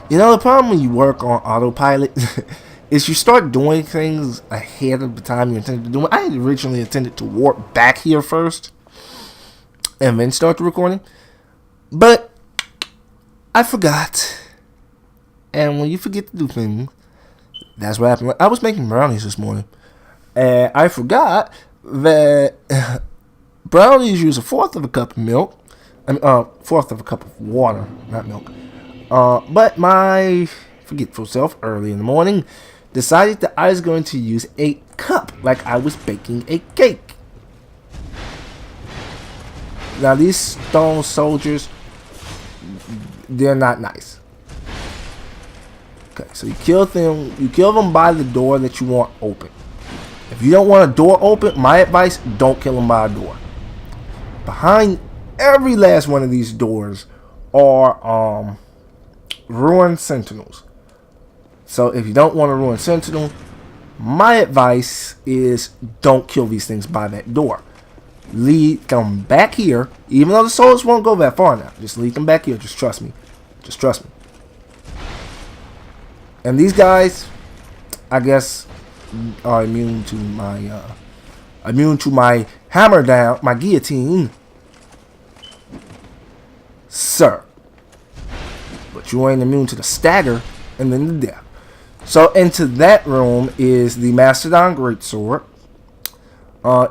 You know, the problem when you work on autopilot is you start doing things ahead of the time you intended to do it. I had originally intended to warp back here first and then start the recording, but I forgot. And when you forget to do things, that's what happened. I was making brownies this morning, and I forgot that brownies use a fourth of a cup of milk. I mean, fourth of a cup of water, not milk. But my forgetful self, early in the morning, decided that I was going to use a cup, like I was baking a cake. Now, these stone soldiers, they're not nice. Okay, so you kill them. You kill them by the door that you want open. If you don't want a door open, my advice: don't kill them by a door. Behind every last one of these doors are ruined sentinels. So if you don't want to ruin sentinel, my advice is don't kill these things by that door. Lead them back here, even though the souls won't go that far now. Just lead them back here. Just trust me. Just trust me. And these guys, I guess, are immune to my hammer down, my guillotine, sir. But you ain't immune to the stagger and then the death. So into that room is the Mastodon Greatsword.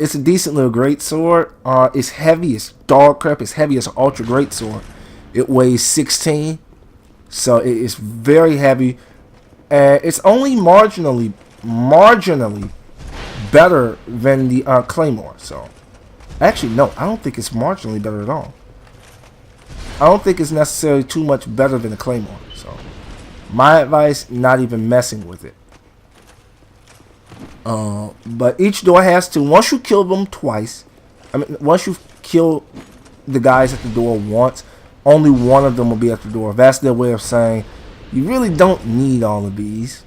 It's a decent little greatsword. It's heavy. It's dog crap. It's heavy as an ultra greatsword. It weighs 16, so it is very heavy. And it's only marginally better than the Claymore. So, actually, no, I don't think it's marginally better at all. I don't think it's necessarily too much better than the Claymore. So, my advice, not even messing with it. But each door has to, once you kill them twice, once you kill the guys at the door once, only one of them will be at the door. That's their way of saying, you really don't need all of these.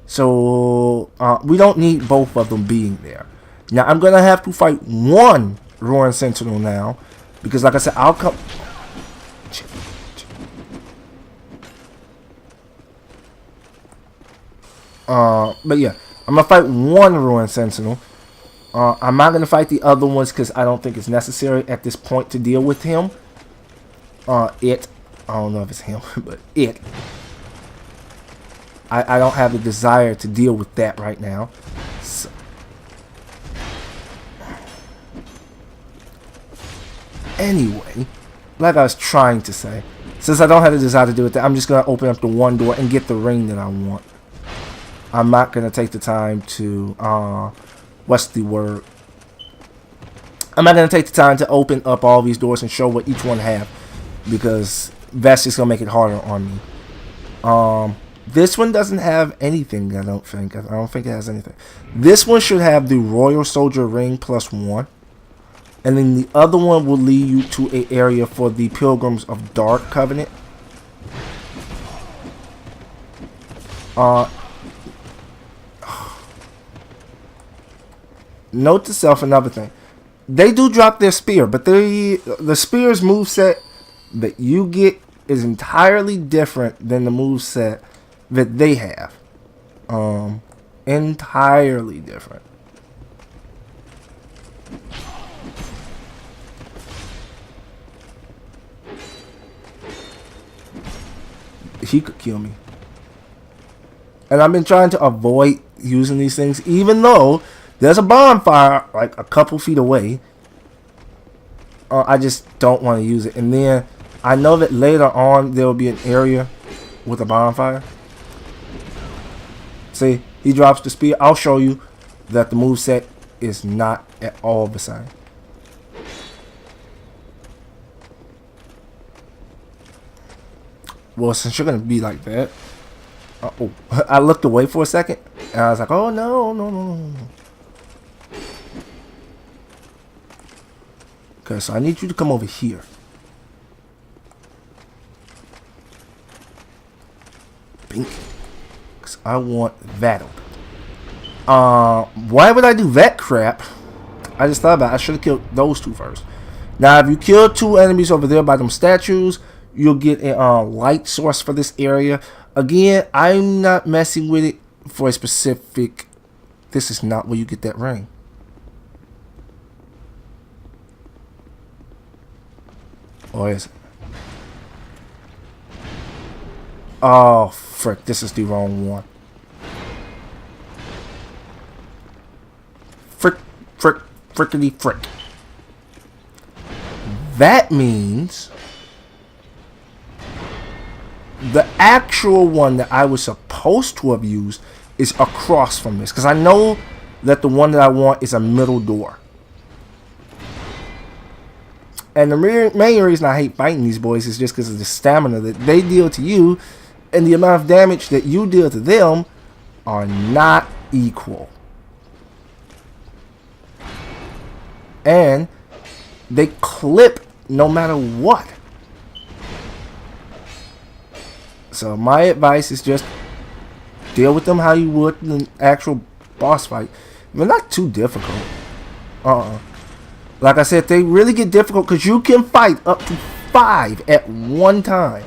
So, we don't need both of them being there. Now, I'm going to have to fight one Roaring Sentinel now. Because, like I said, I'll come... But yeah, I'm going to fight one Roaring Sentinel. I'm not going to fight the other ones because I don't think it's necessary at this point to deal with him. I don't know if it's him, but it. I don't have the desire to deal with that right now. So. Anyway, like I was trying to say, since I don't have the desire to deal with that, I'm just going to open up the one door and get the ring that I want. I'm not going to take the time to, what's the word? I'm not going to take the time to open up all these doors and show what each one have, because that's just going to make it harder on me. This one doesn't have anything, I don't think. I don't think it has anything. This one should have the Royal Soldier Ring +1. And then the other one will lead you to an area for the Pilgrims of Dark Covenant. Note to self, another thing. They do drop their spear, but the spear's moveset that you get is entirely different than the moveset that they have. Entirely different. He could kill me. And I've been trying to avoid using these things, even though there's a bonfire like a couple feet away. I just don't want to use it. And then I know that later on there will be an area with a bonfire. See, he drops the spear. I'll show you that the moveset is not at all the same. Well, since you're going to be like that. Oh, I looked away for a second. And I was like, oh, no. Okay, so I need you to come over here. Bink. Because I want that open. Why would I do that crap? I just thought about it. I should have killed those two first. Now, if you kill two enemies over there by them statues, You'll get a light source for this area. Again, I'm not messing with it for a specific. This is not where you get that ring. Or is it? Oh, frick. This is the wrong one. Frickety frick. That means the actual one that I was supposed to have used is across from this. Because I know that the one that I want is a middle door. And the main reason I hate fighting these boys is just because of the stamina that they deal to you. And the amount of damage that you deal to them are not equal. And they clip no matter what. So my advice is just deal with them how you would in an actual boss fight. They're not too difficult. Like I said, they really get difficult because you can fight up to 5 at one time.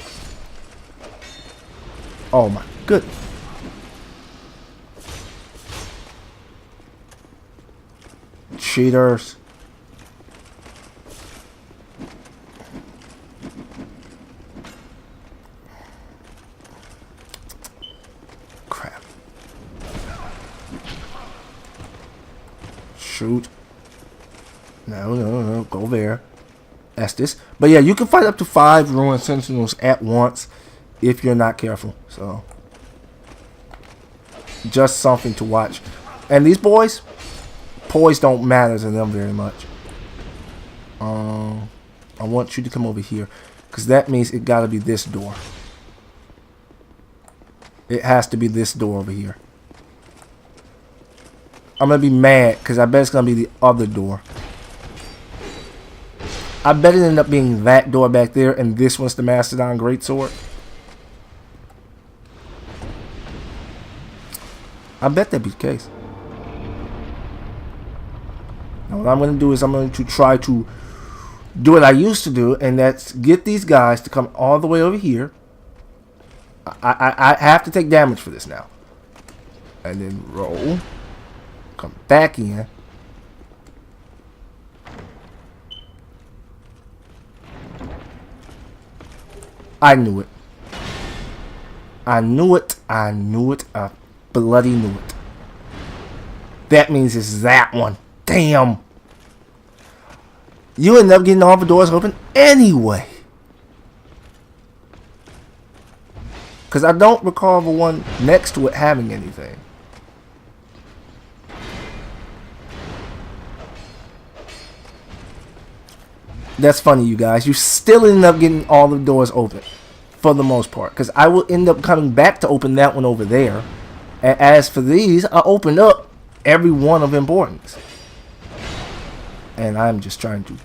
Oh my goodness. Cheaters. Crap. Shoot. No. Go there. That's this. But yeah, you can fight up to 5 ruined sentinels at once if you're not careful. So, just something to watch. And these boys, poise don't matter to them very much. I want you to come over here, because that means it got to be this door. It has to be this door over here. I'm going to be mad, because I bet it's going to be the other door. I bet it ended up being that door back there, and this one's the Mastodon Greatsword. I bet that'd be the case. Now what I'm going to do is I'm going to try to do what I used to do, and that's get these guys to come all the way over here. I have to take damage for this now. And then roll. Come back in. I knew it. I knew it. I knew it. I bloody knew it. That means it's that one. Damn. You end up getting all the doors open anyway. Because I don't recall the one next to it having anything. That's funny, you guys. You still end up getting all the doors open. For the most part. Because I will end up coming back to open that one over there. And as for these, I opened up every one of importance. And I'm just trying to.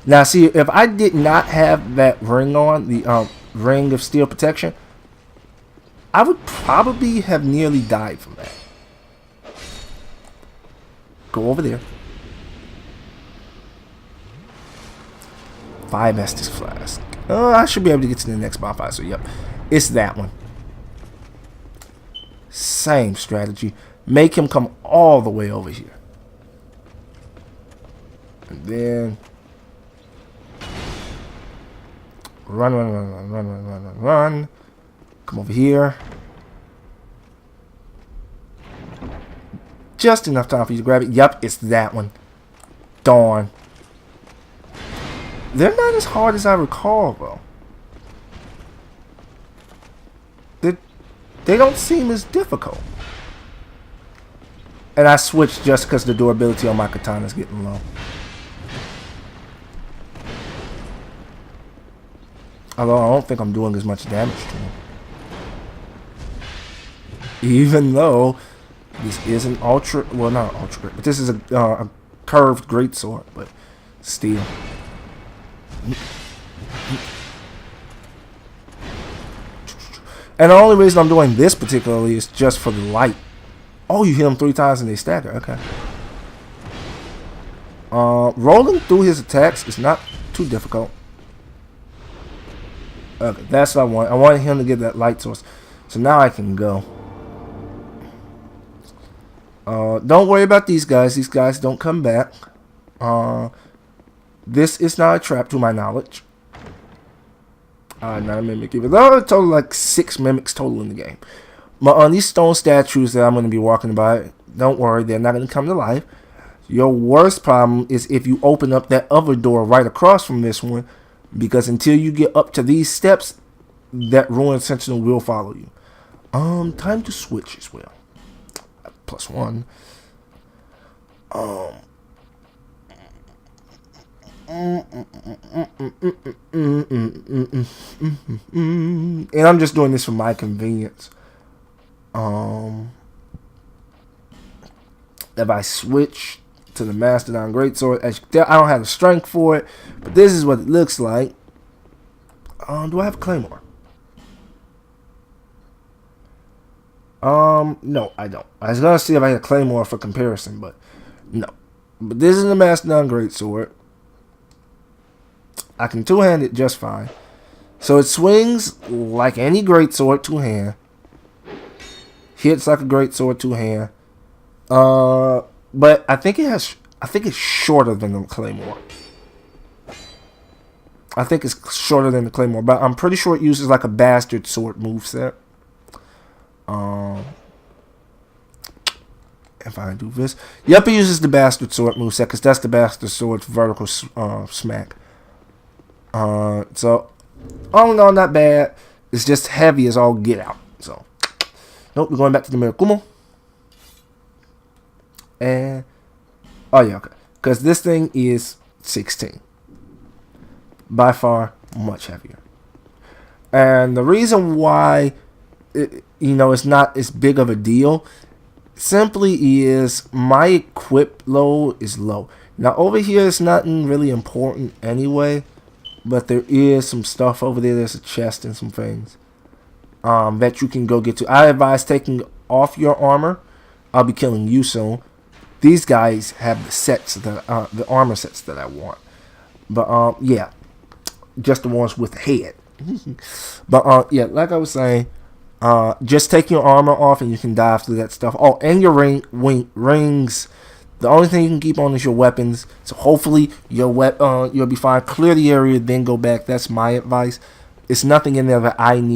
Now see, if I did not have that ring on, the ring of steel protection, I would probably have nearly died from that. Go over there. 5 Estus Flask. I should be able to get to the next bonfire, so yep. It's that one. Same strategy. Make him come all the way over here. And then run. Come over here. Just enough time for you to grab it. Yep, it's that one. Darn. They're not as hard as I recall, though. They don't seem as difficult. And I switched just because the durability on my katana is getting low. Although I don't think I'm doing as much damage to him. Even though this is an ultra, well not ultra great, but this is a curved greatsword, but still. And the only reason I'm doing this particularly is just for the light. Oh, you hit them 3 times and they stagger. Okay. Rolling through his attacks is not too difficult. Okay, that's what I want. I wanted him to get that light source. So now I can go. Don't worry about these guys. These guys don't come back. This is not a trap to my knowledge. Not a mimic either. There are total like 6 mimics total in the game. But on these stone statues that I'm going to be walking by, don't worry, they're not going to come to life. Your worst problem is if you open up that other door right across from this one, because until you get up to these steps, that ruined sentinel will follow you. Time to switch as well. +1. And I'm just doing this for my convenience. If I switch to the Mastodon Greatsword, as you can tell, I don't have the strength for it, but this is what it looks like. Do I have a Claymore? No, I don't. I was gonna see if I had a Claymore for comparison, but no. But this is the Mastodon Greatsword. I can two-hand it just fine. So it swings like any Greatsword two-hand. Hits like a Greatsword two-hand. But I think it's shorter than the Claymore. I think it's shorter than the Claymore, but I'm pretty sure it uses like a Bastard Sword moveset. If I do this, yep, it uses the Bastard Sword moveset because that's the Bastard Sword's vertical smack. So all in all, not bad. It's just heavy as all get out. So nope, we're going back to the Mirakumo. And oh yeah, okay, because this thing is 16, by far much heavier. And the reason why it's not as big of a deal simply is my equip load is low. Now over here it's nothing really important anyway, but there is some stuff over there. There's a chest and some things that you can go get to. I advise taking off your armor. I'll be killing you soon. These guys have the sets that the armor sets that I want, but yeah, just the ones with the head. But yeah, like I was saying, just take your armor off and you can dive through that stuff. Oh, and your rings. The only thing you can keep on is your weapons. So hopefully you'll be fine. Clear the area, then go back. That's my advice. It's nothing in there that I need.